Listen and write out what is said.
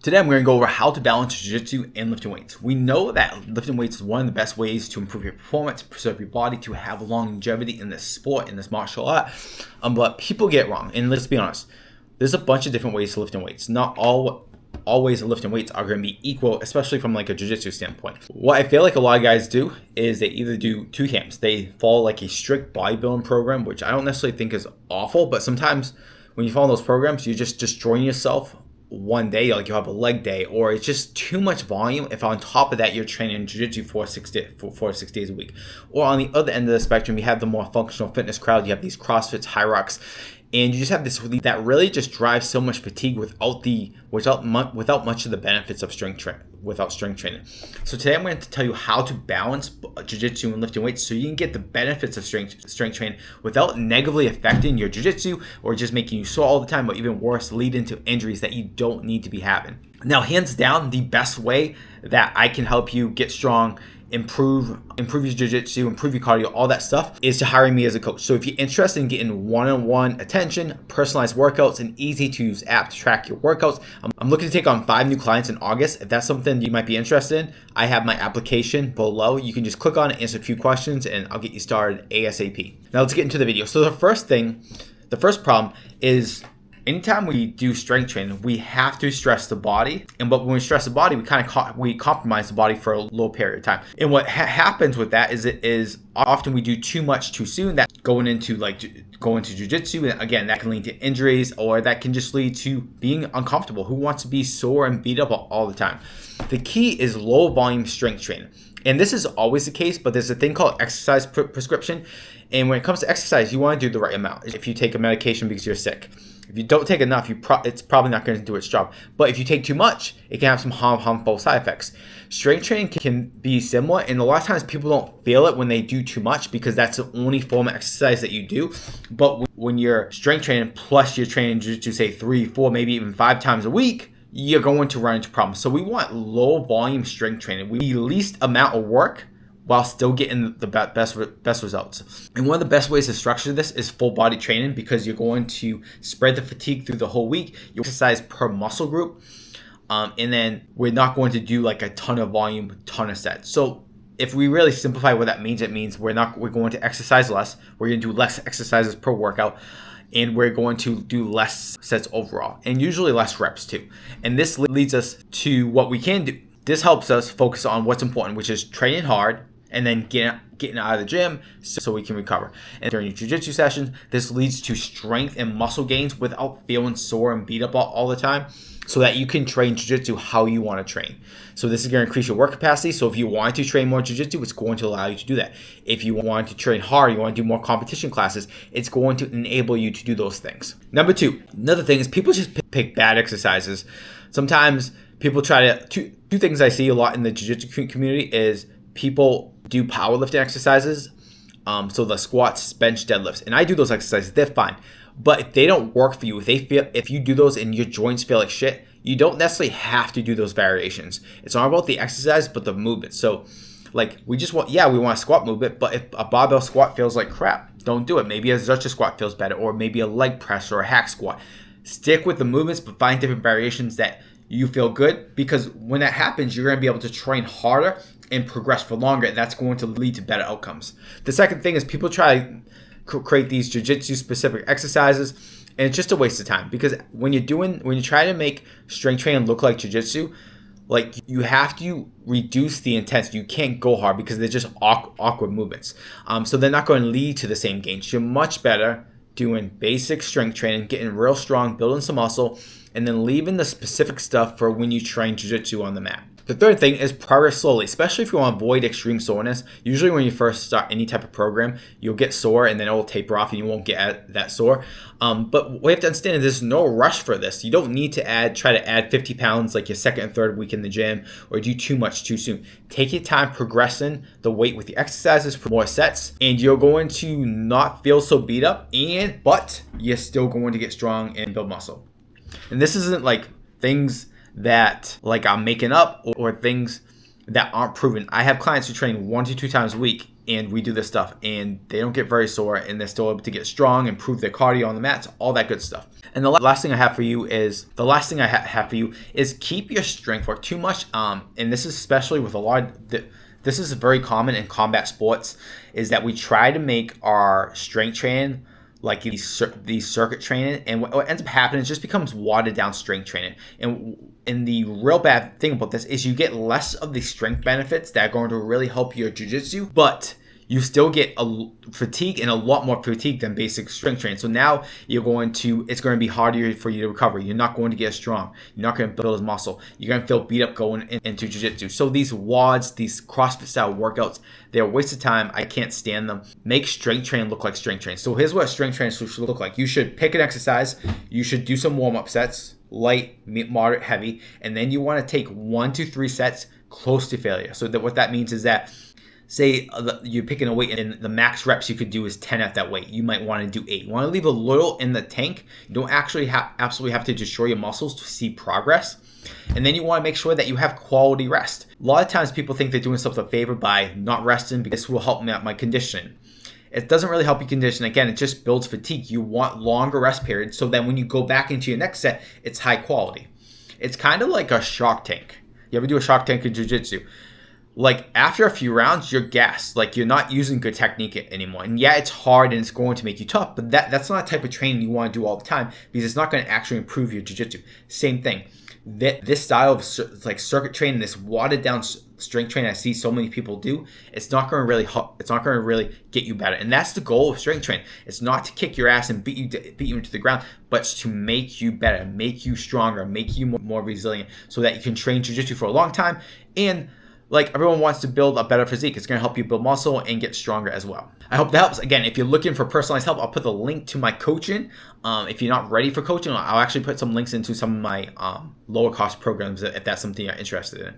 Today I'm going to go over how to balance jiu-jitsu and lifting weights. We know that lifting weights is one of the best ways to improve your performance, preserve your body, to have longevity in this sport, in this martial art. But people get it wrong. And let's be honest, there's a bunch of different ways to lifting weights. Not all ways of lifting weights are going to be equal, especially from like a jiu-jitsu standpoint. What I feel like a lot of guys do is they either do two camps. They follow like a strict bodybuilding program, which I don't necessarily think is awful, but sometimes when you follow those programs, you're just destroying yourself one day, like you have a leg day, or it's just too much volume if on top of that you're training jiu-jitsu for 6 days a week. Or on the other end of the spectrum, you have the more functional fitness crowd. You have these CrossFits, High Rocks, and you just have this that really just drives so much fatigue without much of the benefits of strength training. So today I'm going to tell you how to balance jiu-jitsu and lifting weights so you can get the benefits of strength training without negatively affecting your jiu-jitsu or just making you sore all the time, but even worse, lead into injuries that you don't need to be having. Now, hands down, the best way that I can help you get strong, improve your jiu-jitsu, improve your cardio, all that stuff, is to hire me as a coach. So if you're interested in getting one-on-one attention, personalized workouts, an easy-to-use app to track your workouts, I'm looking to take on 5 new clients in August. If that's something you might be interested in, I have my application below. You can just click on it, answer a few questions, and I'll get you started ASAP. Now let's get into the video. So the first problem is anytime we do strength training, we have to stress the body. But when we stress the body, we compromise the body for a little period of time. And what happens with that is often we do too much too soon. That going into jiu-jitsu, and again, that can lead to injuries, or that can just lead to being uncomfortable. Who wants to be sore and beat up all the time? The key is low volume strength training. And this is always the case, but there's a thing called exercise prescription. And when it comes to exercise, you want to do the right amount. If you take a medication because you're sick, if you don't take enough, it's probably not going to do its job. But if you take too much, it can have some harmful side effects. Strength training can be similar, and a lot of times people don't feel it when they do too much because that's the only form of exercise that you do. But when you're strength training plus you're training jiu-jitsu, say 3, 4, maybe even 5 times a week, you're going to run into problems. So we want low volume strength training. We need least amount of work while still getting the best results. And one of the best ways to structure this is full body training, because you're going to spread the fatigue through the whole week. You exercise per muscle group, and then we're not going to do like a ton of volume, ton of sets. So if we really simplify what that means, it means we're going to exercise less. We're going to do less exercises per workout, and we're going to do less sets overall, and usually less reps too. And this leads us to what we can do. This helps us focus on what's important, which is training hard, and then getting out of the gym so we can recover. And during your jiu-jitsu sessions, this leads to strength and muscle gains without feeling sore and beat up all the time, so that you can train jiu-jitsu how you want to train. So this is going to increase your work capacity. So if you want to train more jiu-jitsu, it's going to allow you to do that. If you want to train hard, you want to do more competition classes, it's going to enable you to do those things. Number 2, another thing is people just pick bad exercises. Sometimes people try to, two things I see a lot in the jiu-jitsu community is people do powerlifting exercises, so the squats, bench, deadlifts, and I do those exercises. They're fine, but if they don't work for you, if you do those and your joints feel like shit, you don't necessarily have to do those variations. It's not about the exercise, but the movement. So, like we want a squat movement, but if a barbell squat feels like crap, don't do it. Maybe a Zercher squat feels better, or maybe a leg press or a hack squat. Stick with the movements, but find different variations that you feel good, because when that happens, you're going to be able to train harder and progress for longer, and that's going to lead to better outcomes. The second thing is people try to create these jiu-jitsu specific exercises, and it's just a waste of time, because when you try to make strength training look like jiu-jitsu, like you have to reduce the intensity. You can't go hard because they're just awkward movements. So they're not going to lead to the same gains. You're much better doing basic strength training, getting real strong, building some muscle, and then leaving the specific stuff for when you train jiu-jitsu on the mat. The third thing is progress slowly, especially if you want to avoid extreme soreness. Usually when you first start any type of program, you'll get sore and then it will taper off and you won't get that sore. But what you have to understand is there's no rush for this. You don't need to try to add 50 pounds like your second and third week in the gym, or do too much too soon. Take your time progressing the weight with the exercises for more sets, and you're going to not feel so beat up, but you're still going to get strong and build muscle. And this isn't like things that like I'm making up or things that aren't proven. I have clients who train 1 to 2 times a week and we do this stuff, and they don't get very sore, and they're still able to get strong, improve their cardio on the mats, all that good stuff. And the last thing I have for you is keep your strength work too much. And this is especially with a lot of this is very common in combat sports, is that we try to make our strength training like these circuit training, and what ends up happening is just becomes watered down strength training. And the real bad thing about this is you get less of the strength benefits that are going to really help your jiu-jitsu, but you still get a fatigue, and a lot more fatigue than basic strength training. So now it's going to be harder for you to recover. You're not going to get strong. You're not going to build as muscle. You're going to feel beat up going into jiu-jitsu. So these WODs, these CrossFit style workouts, they're a waste of time. I can't stand them. Make strength training look like strength training. So here's what strength training should look like. You should pick an exercise. You should do some warm-up sets, light, moderate, heavy, and then you want to take 1 to 3 sets close to failure. So what that means is that, say you're picking a weight and the max reps you could do is 10 at that weight, you might want to do 8. You want to leave a little in the tank. You don't actually absolutely have to destroy your muscles to see progress. And then you want to make sure that you have quality rest. A lot of times people think they're doing themselves a favor by not resting because this will help me out my conditioning. It doesn't really help you condition. Again, it just builds fatigue. You want longer rest periods so that when you go back into your next set, it's high quality. It's kind of like a shark tank. You ever do a shark tank in jiu-jitsu? Like after a few rounds, you're gassed. Like you're not using good technique anymore. And yeah, it's hard and it's going to make you tough, but that's not a type of training you want to do all the time, because it's not going to actually improve your jiu-jitsu. Same thing. This style of like circuit training, this watered down strength training I see so many people do, it's not going to really help. It's not going to really get you better. And that's the goal of strength training. It's not to kick your ass and beat you into the ground, but it's to make you better, make you stronger, make you more resilient, so that you can train jiu-jitsu for a long time. And like everyone wants to build a better physique. It's going to help you build muscle and get stronger as well. I hope that helps. Again, if you're looking for personalized help, I'll put the link to my coaching. If you're not ready for coaching, I'll actually put some links into some of my lower cost programs if that's something you're interested in.